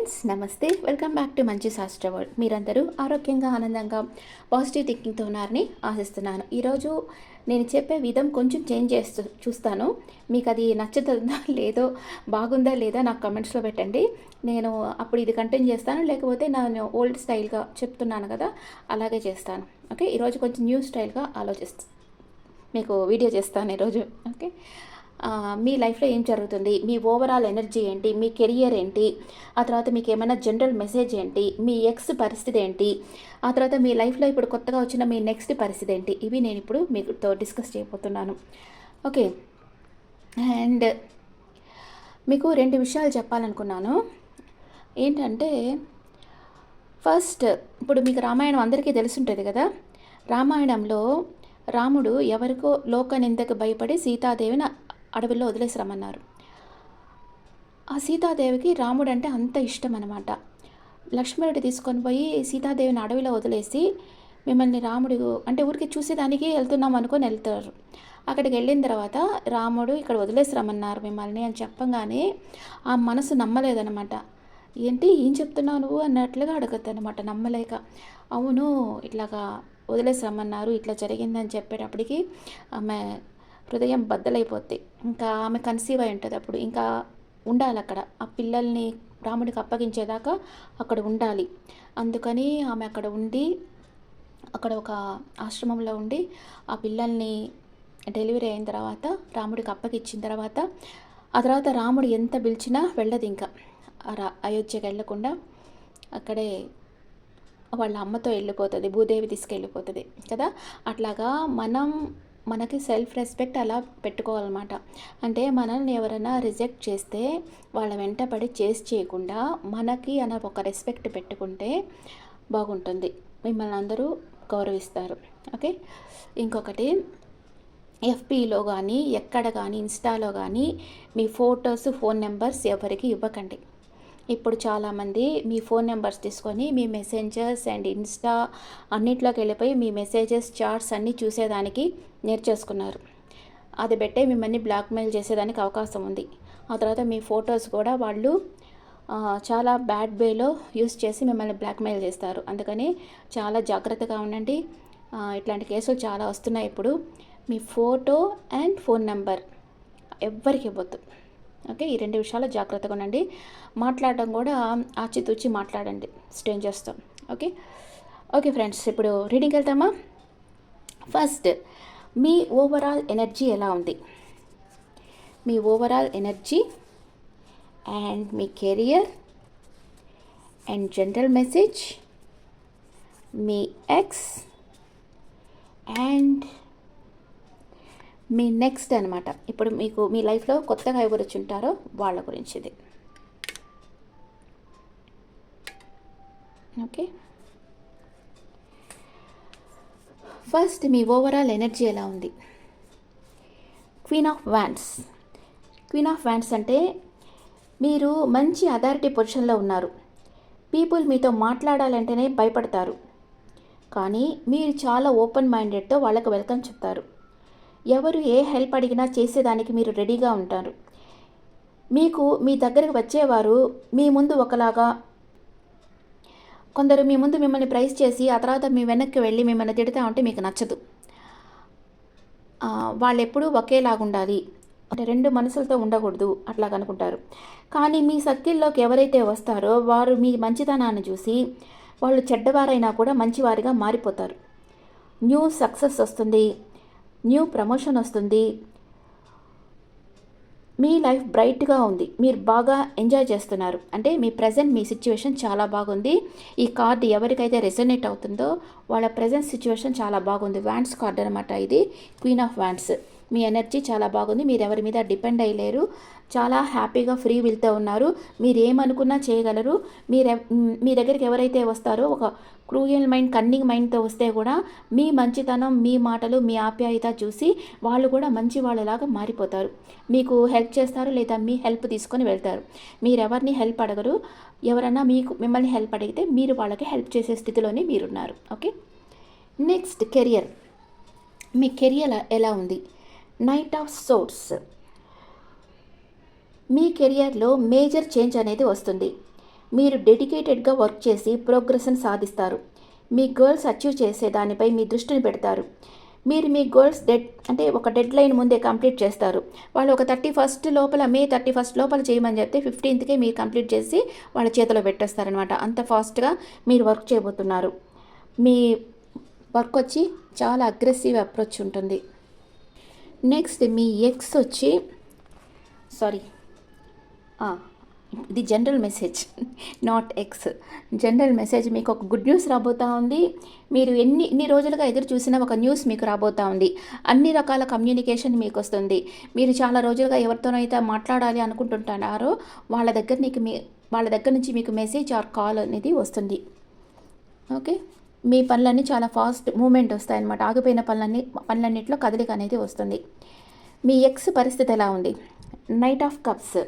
Friends, నమస్తే. Welcome back to మంచి శాస్త్ర వరల్డ్. మీరందరూ ఆరోగ్యంగా, ఆనందంగా, పాజిటివ్ థింకింగ్తో ఉన్నారని ఆశిస్తున్నాను. ఈరోజు నేను చెప్పే విధం కొంచెం చేంజ్ చూస్తాను. మీకు అది నచ్చుతుందా లేదో, బాగుందా లేదా నాకు కమెంట్స్లో పెట్టండి. నేను అప్పుడు ఇది కంటిన్యూ చేస్తాను, లేకపోతే నేను ఓల్డ్ స్టైల్గా చెప్తున్నాను కదా, అలాగే చేస్తాను. ఓకే, ఈరోజు కొంచెం న్యూ స్టైల్గా మీకు వీడియో చేస్తాను ఈరోజు. ఓకే, మీ లైఫ్లో ఏం జరుగుతుంది, మీ ఓవరాల్ ఎనర్జీ ఏంటి, మీ కెరియర్ ఏంటి, ఆ తర్వాత మీకు ఏమైనా జనరల్ మెసేజ్ ఏంటి, మీ ఎక్స్ పరిస్థితి ఏంటి, ఆ తర్వాత మీ లైఫ్లో ఇప్పుడు కొత్తగా వచ్చిన మీ నెక్స్ట్ పరిస్థితి ఏంటి, ఇవి నేను ఇప్పుడు మీతో డిస్కస్ చేయబోతున్నాను. ఓకే, అండ్ మీకు రెండు విషయాలు చెప్పాలనుకున్నాను. ఏంటంటే, ఫస్ట్, ఇప్పుడు మీకు రామాయణం అందరికీ తెలుసుంటుంది కదా. రామాయణంలో రాముడు ఎవరికో లోక నిందకు భయపడి సీతాదేవిని అడవిలో వదిలేసి రమ్మన్నారు. ఆ సీతాదేవికి రాముడు అంటే అంత ఇష్టం అనమాట. లక్ష్మణుడు తీసుకొని పోయి సీతాదేవిని అడవిలో వదిలేసి, మిమ్మల్ని రాముడు అంటే ఊరికి చూసేదానికి వెళ్తున్నాం అనుకొని వెళ్తారు. అక్కడికి వెళ్ళిన తర్వాత రాముడు ఇక్కడ వదిలేసి రమ్మన్నారు మిమ్మల్ని అని చెప్పగానే ఆ మనసు నమ్మలేదనమాట. ఏంటి ఏం చెప్తున్నావు నువ్వు అన్నట్లుగా అడగద్దు అనమాట, నమ్మలేక. అవును, ఇట్లాగా వదిలేసి రమ్మన్నారు, ఇట్లా జరిగిందని చెప్పేటప్పటికి ఆమె హృదయం బద్దలైపోద్ది. ఇంకా ఆమె కన్సీవ్ అయి ఉంటుంది. అప్పుడు ఇంకా ఉండాలి అక్కడ, ఆ పిల్లల్ని రాముడికి అప్పగించేదాకా అక్కడ ఉండాలి. అందుకని ఆమె అక్కడ ఉండి, అక్కడ ఒక ఆశ్రమంలో ఉండి ఆ పిల్లల్ని డెలివరీ అయిన తర్వాత రాముడికి అప్పగించిన తర్వాత, ఆ తర్వాత రాముడు ఎంత పిలిచినా వెళ్ళదు. ఇంకా అయోధ్యకి వెళ్ళకుండా అక్కడే వాళ్ళ అమ్మతో వెళ్ళిపోతుంది, భూదేవి తీసుకెళ్ళిపోతుంది కదా. అట్లాగా మనకి సెల్ఫ్ రెస్పెక్ట్ అలా పెట్టుకోవాలన్నమాట. అంటే మనల్ని ఎవరైనా రిజెక్ట్ చేస్తే వాళ్ళ వెంటపడి చేయకుండా మనకి అన్న ఒక రెస్పెక్ట్ పెట్టుకుంటే బాగుంటుంది, మిమ్మల్ని అందరూ గౌరవిస్తారు. ఓకే, ఇంకొకటి, ఎఫ్బీలో కానీ ఎక్కడ కానీ ఇన్స్టాలో కానీ మీ ఫొటోస్, ఫోన్ నెంబర్స్ ఎవరికి ఇవ్వకండి. ఇప్పుడు చాలామంది మీ ఫోన్ నెంబర్స్ తీసుకొని మీ మెసెంజర్స్ అండ్ ఇన్స్టా అన్నిట్లోకి వెళ్ళిపోయి మీ మెసేజెస్, చాట్స్ అన్నీ చూసేదానికి నేర్చేసుకున్నారు. అది పెట్టే మిమ్మల్ని బ్లాక్మెయిల్ చేసేదానికి అవకాశం ఉంది. ఆ తర్వాత మీ ఫొటోస్ కూడా వాళ్ళు చాలా బ్యాడ్ వేలో యూస్ చేసి మిమ్మల్ని బ్లాక్మెయిల్ చేస్తారు. అందుకని చాలా జాగ్రత్తగా ఉండండి. ఇట్లాంటి కేసులు చాలా వస్తున్నాయి ఇప్పుడు. మీ ఫోటో అండ్ ఫోన్ నెంబర్ ఎవ్వరికి ఇవ్వద్దు. ఓకే, ఈ రెండు విషయాలు జాగ్రత్తగా ఉండండి. మాట్లాడడం కూడా ఆచితూచి మాట్లాడండి స్ట్రేంజర్స్తో. ఓకే ఓకే ఫ్రెండ్స్, ఇప్పుడు రీడింగ్కి వెళ్తామా. ఫస్ట్, మీ ఓవరాల్ ఎనర్జీ ఎలా ఉంది, మీ ఓవరాల్ ఎనర్జీ అండ్ మీ కెరియర్ అండ్ జనరల్ మెసేజ్, మీ ఎక్స్ అండ్ మీ నెక్స్ట్ అనమాట. ఇప్పుడు మీకు మీ లైఫ్లో కొత్తగా ఎవరు వచ్చి ఉంటారో వాళ్ళ గురించి ఇది. ఓకే, ఫస్ట్ మీ ఓవరాల్ ఎనర్జీ ఎలా ఉంది. Queen of wands. Queen of wands అంటే మీరు మంచి అథారిటీ పొజిషన్లో ఉన్నారు. పీపుల్ మీతో మాట్లాడాలంటేనే భయపడతారు, కానీ మీరు చాలా ఓపెన్ మైండెడ్తో వాళ్ళకు వెల్కమ్ చెప్తారు. ఎవరు ఏ హెల్ప్ అడిగినా చేసేదానికి మీరు రెడీగా ఉంటారు. మీకు మీ దగ్గరకు వచ్చేవారు మీ ముందు ఒకలాగా, కొందరు మీ ముందు మిమ్మల్ని ప్రైజ్ చేసి ఆ తర్వాత మీ వెనక్కి వెళ్ళి మిమ్మల్ని తిడతా ఉంటే మీకు నచ్చదు. వాళ్ళు ఎప్పుడూ ఒకేలాగా ఉండాలి, అంటే రెండు మనసులతో ఉండకూడదు అట్లాగా అనుకుంటారు. కానీ మీ సర్కిల్లోకి ఎవరైతే వస్తారో వారు మీ మంచితనాన్ని చూసి వాళ్ళు చెడ్డవారైనా కూడా మంచివారిగా మారిపోతారు. న్యూ సక్సెస్ వస్తుంది, న్యూ ప్రమోషన్ వస్తుంది, మీ లైఫ్ బ్రైట్గా ఉంది, మీరు బాగా ఎంజాయ్ చేస్తున్నారు. అంటే మీ ప్రజెంట్ మీ సిచ్యువేషన్ చాలా బాగుంది. ఈ కార్డు ఎవరికైతే రెజొనేట్ అవుతుందో వాళ్ళ ప్రజెంట్ సిచ్యువేషన్ చాలా బాగుంది. వ్యాండ్స్ కార్డు అనమాట ఇది, queen of wands. Me energy చాలా బాగుంది, మీరు ఎవరి మీద డిపెండ్ అయ్యలేరు, చాలా హ్యాపీగా ఫ్రీ విల్తో ఉన్నారు, మీరు ఏమనుకున్నా చేయగలరు. మీ దగ్గరికి ఎవరైతే వస్తారో ఒక క్రూయల్ మైండ్, కన్నింగ్ మైండ్తో వస్తే కూడా మీ మంచితనం, మీ మాటలు, మీ ఆప్యాయత చూసి వాళ్ళు కూడా మంచి వాళ్ళలాగా మారిపోతారు. మీకు హెల్ప్ చేస్తారు లేదా మీ హెల్ప్ తీసుకొని వెళ్తారు. మీరు ఎవరిని హెల్ప్ అడగరు, ఎవరన్నా మిమ్మల్ని హెల్ప్ అడిగితే మీరు వాళ్ళకి హెల్ప్ చేసే స్థితిలోనే మీరున్నారు. Okay, next career. మీ కెరియర్ ఎలా ఉంది. Knight of swords. మీ కెరియర్లో మేజర్ చేంజ్ అనేది వస్తుంది. మీరు డెడికేటెడ్గా వర్క్ చేసి ప్రోగ్రెస్ని సాధిస్తారు. మీ గోల్స్ అచీవ్ చేసే దానిపై మీ దృష్టిని పెడతారు. మీరు మీ గోల్స్ ఒక డెడ్ లైన్ ముందే కంప్లీట్ చేస్తారు. వాళ్ళు ఒక 31 లోపల, మే 31 లోపల చేయమని చెప్తే 15కే మీరు కంప్లీట్ చేసి వాళ్ళ చేతిలో పెట్టేస్తారనమాట. అంత ఫాస్ట్గా మీరు వర్క్ చేయబోతున్నారు. మీ వర్క్ వచ్చి చాలా అగ్రెసివ్ అప్రోచ్ ఉంటుంది. నెక్స్ట్ మీ ఎక్స్ వచ్చి సారీ ఇది general message, not X. General message, మీకు ఒక గుడ్ న్యూస్ రాబోతూ ఉంది. మీరు ఎన్ని రోజులుగా ఎదురు చూసినా ఒక న్యూస్ మీకు రాబోతూ ఉంది. అన్ని రకాల కమ్యూనికేషన్ మీకు వస్తుంది. మీరు చాలా రోజులుగా ఎవరితోనైతే మాట్లాడాలి అనుకుంటుంటున్నారో వాళ్ళ దగ్గర నుంచి మీకు మెసేజ్ ఆర్ కాల్ అనేది వస్తుంది. ఓకే, మీ పనులన్నీ చాలా ఫాస్ట్ మూమెంట్ వస్తాయన్నమాట. ఆగిపోయిన పనులన్నింటిలో కదలిక అనేది వస్తుంది. మీ ఎక్స్ పరిస్థితి ఎలా ఉంది? Knight of cups.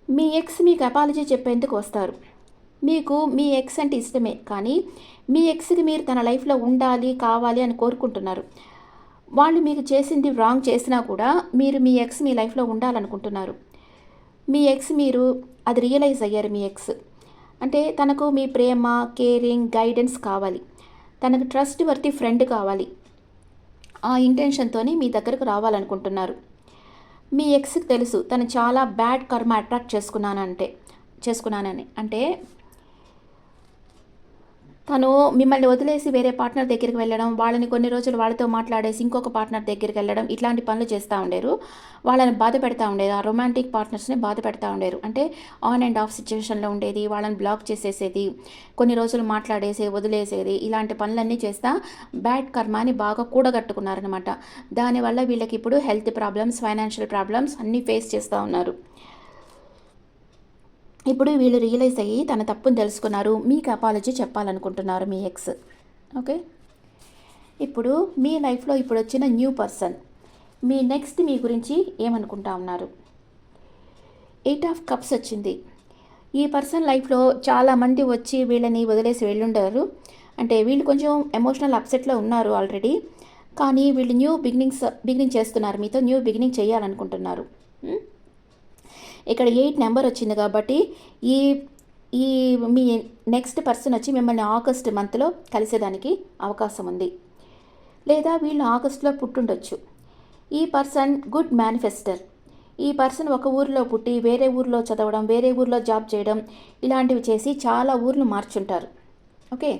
Me X మీకు అపాలజీ చెప్పేందుకు వస్తారు. మీకు మీ ఎక్స్ అంటే ఇష్టమే, కానీ మీ ఎక్స్కి మీరు తన లైఫ్లో ఉండాలి, కావాలి అని కోరుకుంటున్నారు. వాళ్ళు మీకు చేసింది రాంగ్ చేసినా కూడా మీరు మీ ఎక్స్ మీ లైఫ్లో ఉండాలనుకుంటున్నారు. మీ ఎక్స్ మీరు అది రియలైజ్ అయ్యారు. మీ ఎక్స్ అంటే తనకు మీ ప్రేమ, కేరింగ్, గైడెన్స్ కావాలి. తనకు ట్రస్ట్ వర్తి ఫ్రెండ్ కావాలి. ఆ ఇంటెన్షన్తోనే మీ దగ్గరకు రావాలనుకుంటున్నారు. మీ ఎక్స్కి తెలుసు తను చాలా బ్యాడ్ కర్మ అట్రాక్ట్ చేసుకున్నానని. అంటే తను మిమ్మల్ని వదిలేసి వేరే పార్ట్నర్ దగ్గరికి వెళ్ళడం, వాళ్ళని కొన్ని రోజులు వాళ్ళతో మాట్లాడేసి ఇంకొక పార్ట్నర్ దగ్గరికి వెళ్ళడం, ఇట్లాంటి పనులు చేస్తూ ఉండేరు. వాళ్ళని బాధ పెడతా ఉండేది. ఆ రొమాంటిక్ పార్ట్నర్స్ని బాధ పెడతా ఉండేరు. అంటే ఆన్ అండ్ ఆఫ్ సిచ్యువేషన్లో ఉండేది. వాళ్ళని బ్లాక్ చేసేసేది, కొన్ని రోజులు మాట్లాడేసి వదిలేసేది. ఇలాంటి పనులన్నీ చేస్తా బ్యాడ్ కర్మాని బాగా కూడగట్టుకున్నారనమాట. దానివల్ల వీళ్ళకి ఇప్పుడు హెల్త్ ప్రాబ్లమ్స్, ఫైనాన్షియల్ ప్రాబ్లమ్స్ అన్నీ ఫేస్ చేస్తూ ఉన్నారు. ఇప్పుడు వీళ్ళు రియలైజ్ అయ్యి తన తప్పుని తెలుసుకున్నారు. మీకు అపాలజీ చెప్పాలనుకుంటున్నారు మీ ఎక్స్. ఓకే, ఇప్పుడు మీ లైఫ్లో ఇప్పుడు వచ్చిన న్యూ పర్సన్ మీ నెక్స్ట్ మీ గురించి ఏమనుకుంటా ఉన్నారు? 8 ఆఫ్ కప్స్ వచ్చింది. ఈ పర్సన్ లైఫ్లో చాలామంది వచ్చి వీళ్ళని వదిలేసి వెళ్ళుండారు. అంటే వీళ్ళు కొంచెం ఎమోషనల్ అప్సెట్లో ఉన్నారు ఆల్రెడీ, కానీ వీళ్ళు బిగినింగ్ చేస్తున్నారు. మీతో న్యూ బిగినింగ్ చేయాలనుకుంటున్నారు. ఇక్కడ 8 నెంబర్ వచ్చింది కాబట్టి ఈ మీ నెక్స్ట్ పర్సన్ వచ్చి మిమ్మల్ని ఆగస్ట్ మంత్లో కలిసేదానికి అవకాశం ఉంది. లేదా వీళ్ళు ఆగస్టులో పుట్టుండొచ్చు. ఈ పర్సన్ గుడ్ మేనిఫెస్టర్. ఈ పర్సన్ ఒక ఊరిలో పుట్టి వేరే ఊరిలో చదవడం, వేరే ఊరిలో జాబ్ చేయడం, ఇలాంటివి చేసి చాలా ఊర్లు మార్చుంటారు. ఓకే,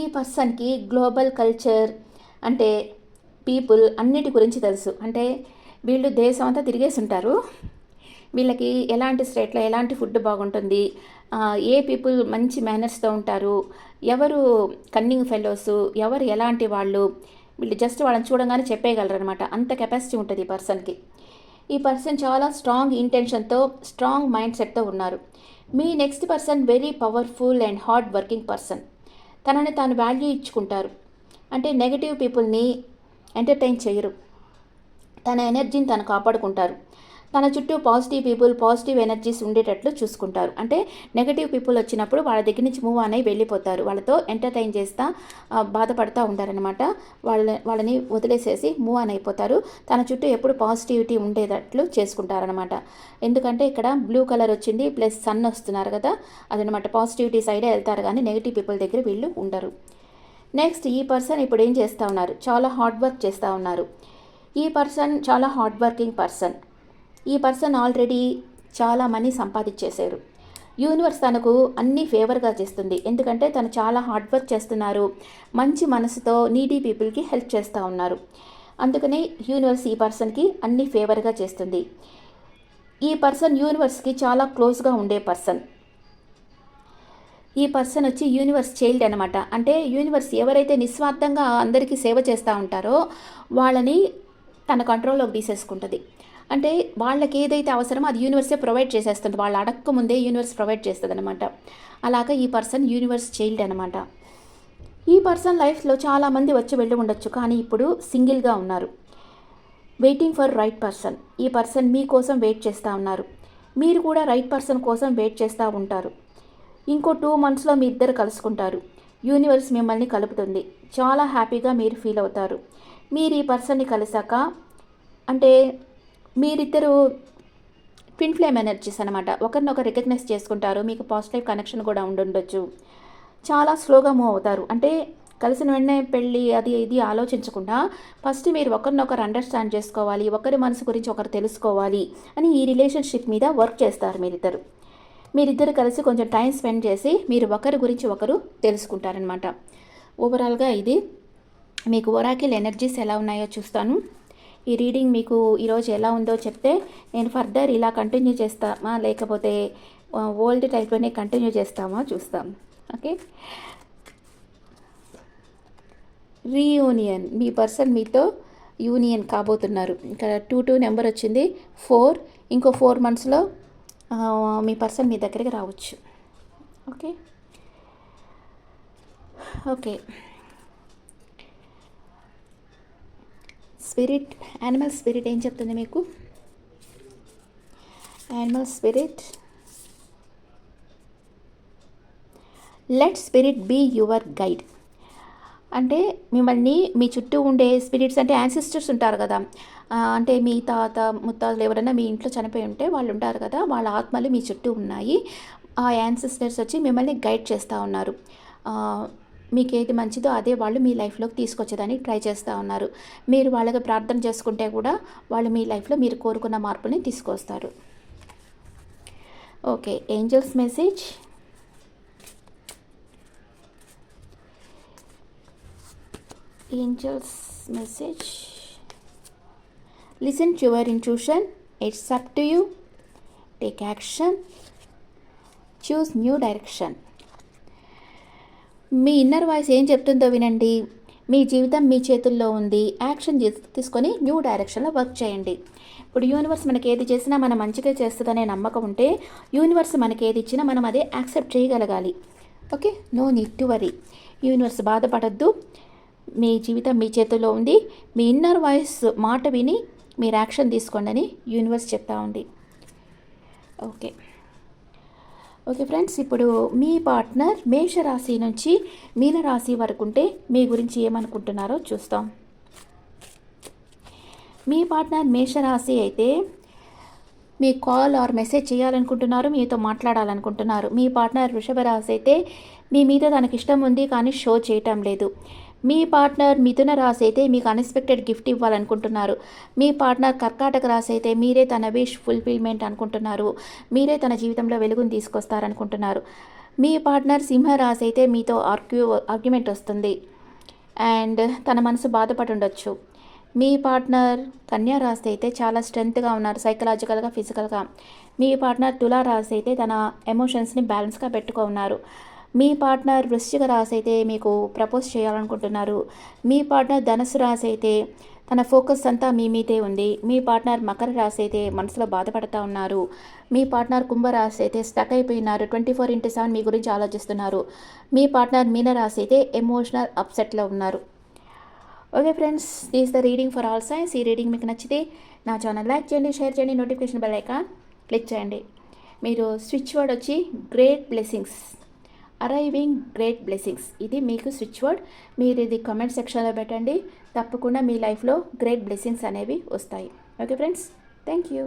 ఈ పర్సన్కి గ్లోబల్ కల్చర్ అంటే పీపుల్ అన్నిటి గురించి తెలుసు. అంటే వీళ్ళు దేశం అంతా తిరిగేసి ఉంటారు. వీళ్ళకి ఎలాంటి స్టేట్లో ఎలాంటి ఫుడ్ బాగుంటుంది, ఏ పీపుల్ మంచి మేనర్స్తో ఉంటారు, ఎవరు కన్నింగ్ ఫెలోస్, ఎవరు ఎలాంటి వాళ్ళు, వీళ్ళు జస్ట్ వాళ్ళని చూడంగానే చెప్పేయగలరు అనమాట. అంత కెపాసిటీ ఉంటుంది ఈ పర్సన్కి. ఈ పర్సన్ చాలా స్ట్రాంగ్ ఇంటెన్షన్తో, స్ట్రాంగ్ మైండ్ సెట్తో ఉన్నారు. మీ next person very powerful and hard working person. తనని తాను వాల్యూ ఇచ్చుకుంటారు. అంటే నెగటివ్ పీపుల్ని ఎంటర్టైన్ చేయరు. తన ఎనర్జీని తను కాపాడుకుంటారు. తన చుట్టూ పాజిటివ్ పీపుల్, పాజిటివ్ ఎనర్జీస్ ఉండేటట్లు చూసుకుంటారు. అంటే నెగటివ్ పీపుల్ వచ్చినప్పుడు వాళ్ళ దగ్గర నుంచి మూవ్ అని వెళ్ళిపోతారు. వాళ్ళతో ఎంటర్టైన్ చేస్తా బాధపడుతూ ఉంటారనమాట. వాళ్ళని వదిలేసేసి మూవ్ అని అయిపోతారు. తన చుట్టూ ఎప్పుడు పాజిటివిటీ ఉండేటట్లు చేసుకుంటారనమాట. ఎందుకంటే ఇక్కడ బ్లూ కలర్ వచ్చింది, ప్లస్ సన్ వస్తున్నారు కదా, అదనమాట. పాజిటివిటీ సైడే వెళ్తారు, కానీ నెగటివ్ పీపుల్ దగ్గర వీళ్ళు ఉండరు. నెక్స్ట్ ఈ పర్సన్ ఇప్పుడు ఏం చేస్తూ ఉన్నారు? చాలా హార్డ్ వర్క్ చేస్తూ ఉన్నారు. ఈ పర్సన్ చాలా హార్డ్ వర్కింగ్ పర్సన్. ఈ పర్సన్ ఆల్రెడీ చాలా మనీ సంపాదించేశారు. యూనివర్స్ తనకు అన్నీ ఫేవర్గా చేస్తుంది. ఎందుకంటే తను చాలా హార్డ్ వర్క్ చేస్తున్నారు. మంచి మనసుతో నీడీ పీపుల్కి హెల్ప్ చేస్తూ ఉన్నారు. అందుకని యూనివర్స్ ఈ పర్సన్కి అన్నీ ఫేవర్గా చేస్తుంది. ఈ పర్సన్ యూనివర్స్కి చాలా క్లోజ్గా ఉండే పర్సన్. ఈ పర్సన్ వచ్చి యూనివర్స్ చైల్డ్ అనమాట. అంటే యూనివర్స్ ఎవరైతే నిస్వార్థంగా అందరికీ సేవ చేస్తూ ఉంటారో వాళ్ళని తన కంట్రోల్లోకి తీసేసుకుంటుంది. అంటే వాళ్ళకి ఏదైతే అవసరమో అది యూనివర్సే ప్రొవైడ్ చేసేస్తుంది. వాళ్ళు అడక్క ముందే యూనివర్స్ ప్రొవైడ్ చేస్తుంది అనమాట. అలాగా ఈ పర్సన్ యూనివర్స్ చైల్డ్ అనమాట. ఈ పర్సన్ లైఫ్లో చాలామంది వచ్చి వెళ్ళి ఉండొచ్చు, కానీ ఇప్పుడు సింగిల్గా ఉన్నారు. Waiting for right person. ఈ పర్సన్ మీకోసం వెయిట్ చేస్తూ ఉన్నారు. మీరు కూడా రైట్ పర్సన్ కోసం వెయిట్ చేస్తూ ఉంటారు. ఇంకో 2 monthsలో మీ ఇద్దరు కలుసుకుంటారు. యూనివర్స్ మిమ్మల్ని కలుపుతుంది. చాలా హ్యాపీగా మీరు ఫీల్ అవుతారు. మీరు ఈ పర్సన్ని కలిసాక అంటే మీరిద్దరూ ట్విన్ ఫ్లేమ్ ఎనర్జీస్ అనమాట. ఒకరినొకరు రికగ్నైజ్ చేసుకుంటారు. మీకు పాజిటివ్ కనెక్షన్ కూడా ఉండుండొచ్చు. చాలా స్లోగా మూవ్ అవుతారు. అంటే కలిసిన వెంటనే పెళ్ళి అది ఇది ఆలోచించకుండా ఫస్ట్ మీరు ఒకరినొకరు అండర్స్టాండ్ చేసుకోవాలి, ఒకరి మనసు గురించి ఒకరు తెలుసుకోవాలి అని ఈ రిలేషన్షిప్ మీద వర్క్ చేస్తారు మీరిద్దరు కలిసి కొంచెం టైం స్పెండ్ చేసి మీరు ఒకరి గురించి ఒకరు తెలుసుకుంటారనమాట. ఓవరాల్గా ఇది మీకు ఒరాకిల్ ఎనర్జీస్ ఎలా ఉన్నాయో చూస్తాను. ఈ రీడింగ్ మీకు ఈరోజు ఎలా ఉందో చెప్తే నేను ఫర్దర్ ఇలా కంటిన్యూ చేస్తామా లేకపోతే ఓల్డ్ టైప్లోనే కంటిన్యూ చేస్తామా చూస్తాం. Okay, reunion. మీ పర్సన్ మీతో యూనియన్ కాబోతున్నారు. ఇక్కడ 2 నెంబర్ వచ్చింది. 4 ఇంకో 4 మంత్స్లో మీ పర్సన్ మీ దగ్గరికి రావచ్చు. Okay okay spirit, animal spirit ఏం చెప్తుంది మీకు? Animal spirit, let spirit be your guide. అంటే మిమ్మల్ని మీ చుట్టూ ఉండే స్పిరిట్స్ అంటే యాన్సిస్టర్స్ ఉంటారు కదా, అంటే మీ తాత ముత్తాతలు ఎవరైనా మీ ఇంట్లో చనిపోయి ఉంటే వాళ్ళు ఉంటారు కదా, వాళ్ళ ఆత్మలు మీ చుట్టూ ఉన్నాయి. ఆ యాన్సిస్టర్స్ వచ్చి మిమ్మల్ని గైడ్ చేస్తూ ఉన్నారు. మీకు ఏది మంచిదో అదే వాళ్ళు మీ లైఫ్లోకి తీసుకొచ్చేదానికి ట్రై చేస్తూ ఉన్నారు. మీరు వాళ్ళకి ప్రార్థన చేసుకుంటే కూడా వాళ్ళు మీ లైఫ్లో మీరు కోరుకున్న మార్పుని తీసుకొస్తారు. Okay, angels message. Angels message, listen to your intuition, it's up to you, take action, choose new direction. Me inner voice ఏం చెప్తుందో వినండి. మీ జీవితం మీ చేతుల్లో ఉంది. యాక్షన్ తీసుకొని న్యూ డైరెక్షన్లో వర్క్ చేయండి. ఇప్పుడు యూనివర్స్ మనకి ఏది చేసినా మన మంచిగా చేస్తుందనే నమ్మకం ఉంటే యూనివర్స్ మనకి ఏది ఇచ్చినా మనం అదే యాక్సెప్ట్ చేయగలగాలి. Okay, no need to worry. Universe బాధపడద్దు. మీ జీవితం మీ చేతుల్లో ఉంది. మీ ఇన్నర్ వాయిస్ మాట విని మీరు యాక్షన్ తీసుకోండి అని యూనివర్స్ చెప్తా ఉంది. ఓకే ఓకే ఫ్రెండ్స్, ఇప్పుడు మీ పార్ట్నర్ మేషరాశి నుంచి మీనరాశి వరకు ఉంటే మీ గురించి ఏమనుకుంటున్నారో చూస్తాం. మీ పార్ట్నర్ మేషరాశి అయితే మీ కాల్ ఆర్ మెసేజ్ చేయాలనుకుంటున్నారు, మీతో మాట్లాడాలనుకుంటున్నారు. మీ పార్ట్నర్ వృషభ రాశి అయితే మీ మీద తనకి ఇష్టం ఉంది కానీ షో చేయటం లేదు. మీ పార్ట్నర్ మిథున రాశి అయితే మీకు అన్ఎక్స్పెక్టెడ్ గిఫ్ట్ ఇవ్వాలనుకుంటున్నారు. మీ పార్ట్నర్ కర్కాటక రాశి అయితే మీరే తన విష్ ఫుల్ఫిల్మెంట్ అనుకుంటున్నారు. మీరే తన జీవితంలో వెలుగును తీసుకొస్తారనుకుంటున్నారు. మీ పార్ట్నర్ సింహరాశి అయితే మీతో ఆర్గ్యుమెంట్ వస్తుంది అండ్ తన మనసు బాధపడి ఉండొచ్చు. మీ పార్ట్నర్ కన్యా రాశి అయితే చాలా స్ట్రెంగ్త్గా ఉన్నారు సైకలాజికల్గా, ఫిజికల్గా. మీ పార్ట్నర్ తులా రాశి అయితే తన ఎమోషన్స్ని బ్యాలెన్స్గా పెట్టుకో ఉన్నారు. మీ పార్ట్నర్ వృశ్చిక రాశి అయితే మీకు ప్రపోజ్ చేయాలనుకుంటున్నారు. మీ పార్ట్నర్ ధనుసు రాశి అయితే తన ఫోకస్ అంతా మీ మీదే ఉంది. మీ పార్ట్నర్ మకర రాశి అయితే మనసులో బాధపడుతూ ఉన్నారు. మీ పార్ట్నర్ కుంభరాశి అయితే స్టక్ అయిపోయినారు. 24/7 మీ గురించి ఆలోచిస్తున్నారు. మీ పార్ట్నర్ మీనరాశి అయితే ఎమోషనల్ అప్సెట్లో ఉన్నారు. Okay friends, this the reading for all science. ఈ రీడింగ్ మీకు నచ్చితే నా ఛానల్ లైక్ చేయండి, షేర్ చేయండి, నోటిఫికేషన్ బెల్ ఐకాన్ క్లిక్ చేయండి. మీరు స్విచ్ వర్డ్ వచ్చి great blessings, arriving great blessings, ఇది మీకు స్విచ్ వర్డ్. మీరు ఇది కామెంట్ సెక్షన్లో పెట్టండి. తప్పకుండా మీ లైఫ్లో గ్రేట్ బ్లెస్సింగ్స్ అనేవి వస్తాయి. Okay friends, thank you.